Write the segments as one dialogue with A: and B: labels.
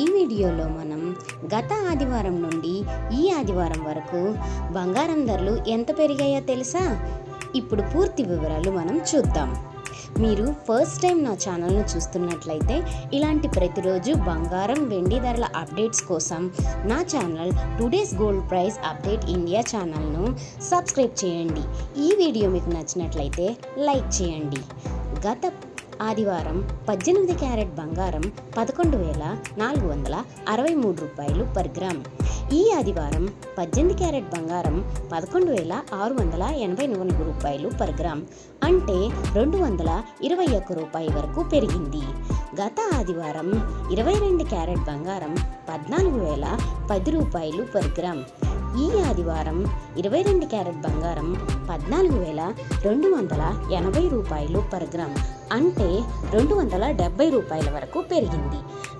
A: ఈ వీడియోలో మనం గత ఆదివారం నుండి ఈ ఆదివారం వరకు బంగారం ధరలు ఎంత పెరిగాయో తెలుసా? ఇప్పుడు పూర్తి వివరాలు మనం చూద్దాం. మీరు ఫస్ట్ టైం నా ఛానల్ను చూస్తున్నట్లయితే ఇలాంటి ప్రతిరోజు బంగారం వెండి ధరల అప్డేట్స్ కోసం నా channel today's gold price update India ఛానల్ను సబ్స్క్రైబ్ చేయండి. ఈ వీడియో మీకు నచ్చినట్లయితే లైక్ చేయండి. గత ఆదివారం 18 క్యారెట్ బంగారం 11,463 రూపాయలు పర్ గ్రామ్. ఈ ఆదివారం 18 క్యారెట్ బంగారం 11,684 రూపాయలు పర్ గ్రామ్, అంటే 221 రూపాయి వరకు పెరిగింది. గత ఆదివారం 22 క్యారెట్ బంగారం 14,010 రూపాయలు పర్ గ్రామ్. ఈ ఆదివారం 22 క్యారెట్ బంగారం 14,280 రూపాయలు పర్ గ్రామ్, అంటే 270 రూపాయల వరకు పెరిగింది.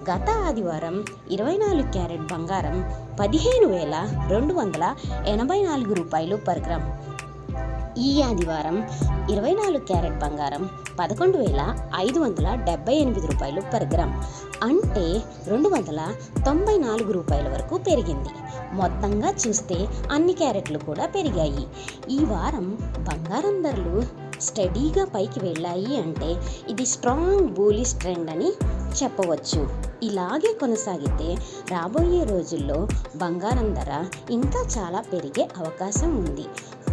A: గత ఆదివారం 24 క్యారెట్ బంగారం 15,284 రూపాయలు పర్ గ్రామ్. ఈ ఆదివారం 24 క్యారెట్ బంగారం 11,578 రూపాయలు పర్ గ్రామ్, అంటే 294 రూపాయల వరకు పెరిగింది. మొత్తంగా చూస్తే అన్ని క్యారెట్లు కూడా పెరిగాయి. ఈ వారం బంగారం ధరలు స్టడీగా పైకి వెళ్ళాయి అంటే ఇది స్ట్రాంగ్ బులిష్ ట్రెండ్ అని చెప్పవచ్చు. ఇలాగే కొనసాగితే రాబోయే రోజుల్లో బంగారం ధర ఇంకా చాలా పెరిగే అవకాశం ఉంది.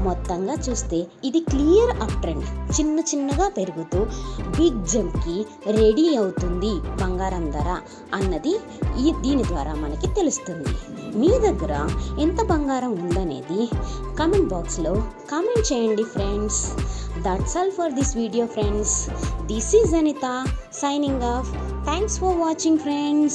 A: మొత్తంగా చూస్తే ఇది క్లియర్ అప్ ట్రెండ్, చిన్నగా పెరుగుతూ బిగ్ జంప్కి రెడీ అవుతుంది బంగారం ధర అన్నది దీని ద్వారా మనకి తెలుస్తుంది. మీ దగ్గర ఎంత బంగారం ఉందనేది కామెంట్ బాక్స్లో కామెంట్ చేయండి friends. That's all for this video friends. This is Anita signing off. Thanks for watching friends.